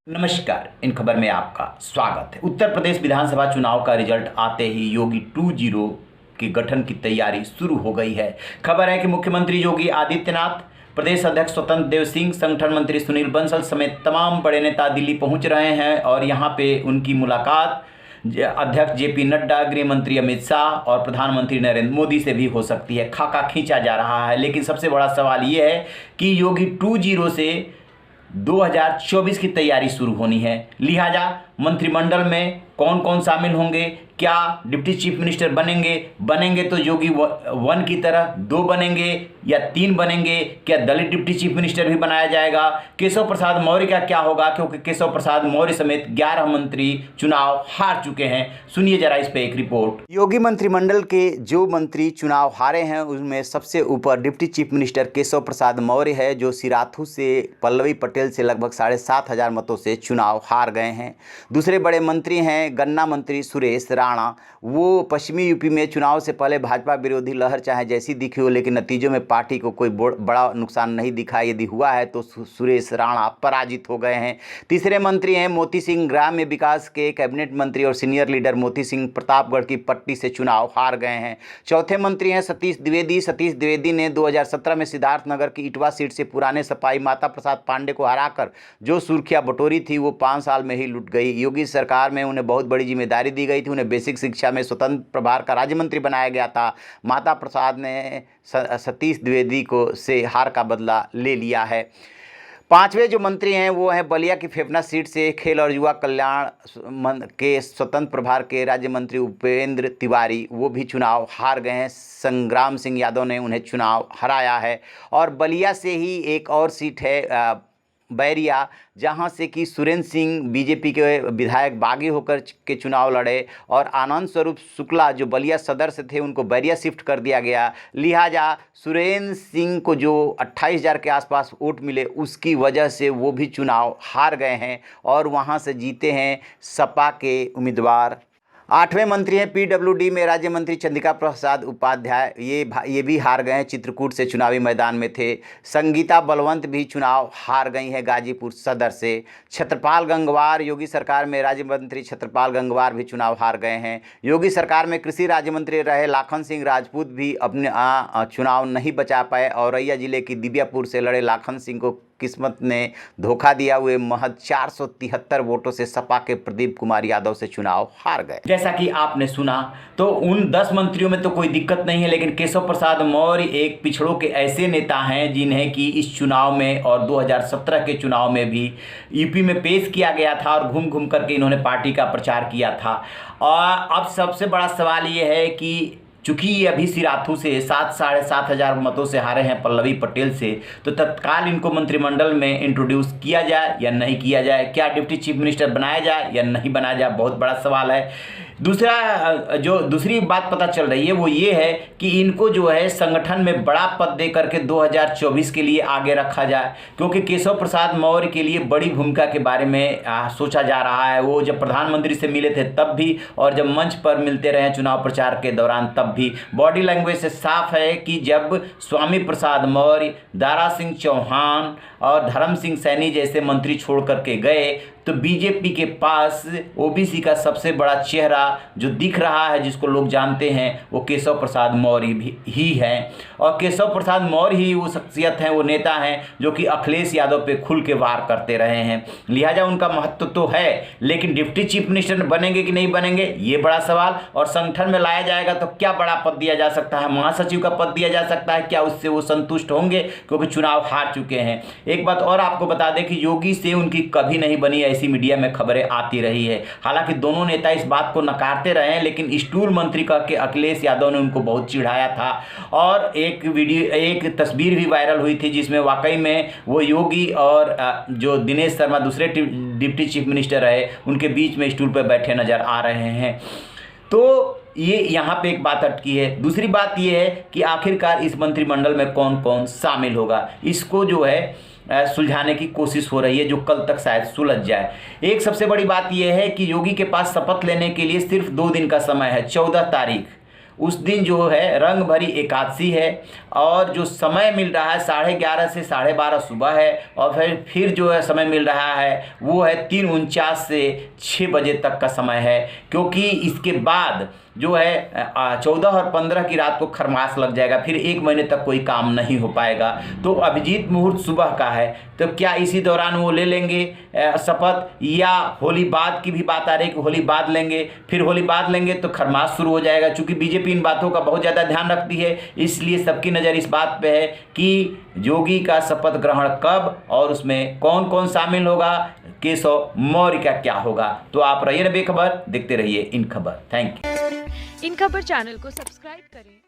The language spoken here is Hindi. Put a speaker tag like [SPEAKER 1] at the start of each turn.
[SPEAKER 1] नमस्कार। इन खबर में आपका स्वागत है। उत्तर प्रदेश विधानसभा चुनाव का रिजल्ट आते ही योगी 2.0 के गठन की तैयारी शुरू हो गई है। खबर है कि मुख्यमंत्री योगी आदित्यनाथ, प्रदेश अध्यक्ष स्वतंत्र देव सिंह, संगठन मंत्री सुनील बंसल समेत तमाम बड़े नेता दिल्ली पहुंच रहे हैं और यहां पे उनकी मुलाकात अध्यक्ष जेपी नड्डा, गृह मंत्री अमित शाह और प्रधानमंत्री नरेंद्र मोदी से भी हो सकती है। खाका खींचा जा रहा है, लेकिन सबसे बड़ा सवाल ये है कि योगी 2.0 से 2024 की तैयारी शुरू होनी है। लिहाजा मंत्रिमंडल में कौन कौन शामिल होंगे, क्या डिप्टी चीफ मिनिस्टर बनेंगे तो योगी 1 की तरह 2 बनेंगे या 3 बनेंगे, क्या दलित डिप्टी चीफ मिनिस्टर भी बनाया जाएगा, केशव प्रसाद मौर्य का क्या होगा, क्योंकि केशव प्रसाद मौर्य समेत 11 मंत्री चुनाव हार चुके हैं। सुनिए जरा इस पे एक रिपोर्ट। योगी मंत्रिमंडल के जो मंत्री चुनाव हारे हैं उनमें सबसे ऊपर deputy chief minister Keshav Prasad Maurya है, जो सिराथू से पल्लवी पटेल से लगभग 7,500 मतों से चुनाव हार गए हैं। दूसरे बड़े मंत्री हैं गन्ना मंत्री सुरेश राणा। वो पश्चिमी यूपी में चुनाव से पहले भाजपा विरोधी लहर चाहे जैसी दिखी हो, लेकिन नतीजों में पार्टी को कोई बड़ा नुकसान नहीं दिखा। यदि हुआ है तो सुरेश राणा पराजित हो गए हैं। तीसरे मंत्री हैं मोती सिंह, ग्राम्य विकास के कैबिनेट मंत्री और सीनियर लीडर मोती सिंह प्रतापगढ़ की पट्टी से चुनाव हार गए हैं। चौथे मंत्री हैं सतीश द्विवेदी। सतीश द्विवेदी ने 2017 में सिद्धार्थनगर की इटवा सीट से पुराने सपाई माता प्रसाद पांडे को हराकर जो सुर्खियां बटोरी थी वो 5 साल में ही लुट गई। योगी सरकार में उन्हें बहुत बड़ी जिम्मेदारी दी गई थी। उन्हें बेसिक शिक्षा में स्वतंत्र प्रभार का राज्य मंत्री बनाया गया था। माता प्रसाद ने सतीश द्विवेदी को से हार का बदला ले लिया है। पांचवें जो मंत्री हैं वो हैं बलिया की फेफना सीट से खेल और युवा कल्याण के स्वतंत्र प्रभार के राज्य मंत्री उपेंद्र तिवारी। वो भी चुनाव हार गए हैं। संग्राम सिंह यादव ने उन्हें चुनाव हराया है। और बलिया से ही एक और सीट है बैरिया, जहां से कि सुरेंद्र सिंह बीजेपी के विधायक बागी होकर के चुनाव लड़े और आनंद स्वरूप शुक्ला जो बलिया सदर से थे उनको बैरिया शिफ्ट कर दिया गया। लिहाजा सुरेंद्र सिंह को जो 28,000 के आसपास वोट मिले उसकी वजह से वो भी चुनाव हार गए हैं और वहां से जीते हैं सपा के उम्मीदवार। 8वें मंत्री हैं पीडब्ल्यूडी में राज्य मंत्री चंद्रिका प्रसाद उपाध्याय। ये भी हार गए हैं, चित्रकूट से चुनावी मैदान में थे। संगीता बलवंत भी चुनाव हार गई हैं गाजीपुर सदर से। छत्रपाल गंगवार, योगी सरकार में राज्य मंत्री छत्रपाल गंगवार भी चुनाव हार गए हैं। योगी सरकार में कृषि राज्य मंत्री रहे लाखन सिंह राजपूत भी अपने चुनाव नहीं बचा पाए। औरैया जिले की दिव्यापुर से लड़े लाखन सिंह को किस्मत ने धोखा दिया। हुए महज 473 वोटों से सपा के प्रदीप कुमार यादव से चुनाव हार गए। जैसा कि आपने सुना तो उन 10 मंत्रियों में तो कोई दिक्कत नहीं है, लेकिन केशव प्रसाद मौर्य एक पिछड़ों के ऐसे नेता हैं जिन्हें कि इस चुनाव में और 2017 के चुनाव में भी यूपी में पेश किया गया था और घूम घूम करके इन्होंने पार्टी का प्रचार किया था। और अब सबसे बड़ा सवाल ये है कि चूंकि ये अभी सिराथू से 7,500 मतों से हारे हैं पल्लवी पटेल से, तो तत्काल इनको मंत्रिमंडल में इंट्रोड्यूस किया जाए या नहीं किया जाए, क्या डिप्टी चीफ मिनिस्टर बनाया जाए या नहीं बनाया जाए, बहुत बड़ा सवाल है। दूसरी बात पता चल रही है वो ये है कि इनको जो है संगठन में बड़ा पद दे करके 2024 के लिए आगे रखा जाए, क्योंकि केशव प्रसाद मौर्य के लिए बड़ी भूमिका के बारे में सोचा जा रहा है। वो जब प्रधानमंत्री से मिले थे तब भी और जब मंच पर मिलते रहे चुनाव प्रचार के दौरान तब भी बॉडी लैंग्वेज से साफ है कि जब स्वामी प्रसाद मौर्य, दारा सिंह चौहान और धर्म सिंह सैनी जैसे मंत्री छोड़ करके गए तो बीजेपी के पास ओबीसी का सबसे बड़ा चेहरा जो दिख रहा है, जिसको लोग जानते हैं, वो केशव प्रसाद मौर्य भी ही हैं। और केशव प्रसाद मौर्य ही वो शख्सियत हैं, वो नेता हैं जो कि अखिलेश यादव पे खुल के वार करते रहे हैं। लिहाजा उनका महत्व तो है, लेकिन डिप्टी चीफ मिनिस्टर बनेंगे कि नहीं बनेंगे ये बड़ा सवाल। और संगठन में लाया जाएगा तो क्या बड़ा पद दिया जा सकता है, महासचिव का पद दिया जा सकता है, क्या उससे वो संतुष्ट होंगे, क्योंकि चुनाव हार चुके हैं। एक बात और आपको बता दें कि योगी से उनकी कभी नहीं बनी, ऐसी मीडिया में खबरें आती रही है। हालांकि दोनों नेता इस बात को नकारते रहे हैं, लेकिन स्टूल मंत्री कह के अखिलेश यादव ने उनको बहुत चिढ़ाया था और एक तस्वीर भी वायरल हुई थी जिसमें वाकई में वो योगी और जो दिनेश शर्मा दूसरे डिप्टी चीफ मिनिस्टर रहे उनके बीच में स्टूल पर बैठे नजर आ रहे हैं। तो ये यहाँ पे एक बात अटकी है। दूसरी बात ये है कि आखिरकार इस मंत्रिमंडल में कौन कौन शामिल होगा, इसको जो है सुलझाने की कोशिश हो रही है, जो कल तक शायद सुलझ जाए। एक सबसे बड़ी बात यह है कि योगी के पास शपथ लेने के लिए सिर्फ 2 दिन का समय है, 14 तारीख। उस दिन जो है रंग भरी एकादशी है और जो समय मिल रहा है 11:30 से 12:30 सुबह है और फिर जो है समय मिल रहा है वो है 3:49 से 6 बजे तक का समय है, क्योंकि इसके बाद जो है 14 और 15 की रात को खरमास लग जाएगा, फिर 1 महीने तक कोई काम नहीं हो पाएगा। तो अभिजीत मुहूर्त सुबह का है, तो क्या इसी दौरान वो ले लेंगे शपथ, या होली बाद की भी बात आ रही है कि होली बाद लेंगे, फिर होली बाद लेंगे तो खरमास शुरू हो जाएगा। चूंकि बीजेपी इन बातों का बहुत ज़्यादा ध्यान रखती है, इसलिए सबकी नज़र इस बात पे है कि योगी का शपथ ग्रहण कब और उसमें कौन कौन शामिल होगा, केशव मौर्य का क्या होगा। तो आप रहिए ना बेखबर, देखते रहिए इन खबर। Thank you.
[SPEAKER 2] इन खबर चैनल को सब्सक्राइब करें।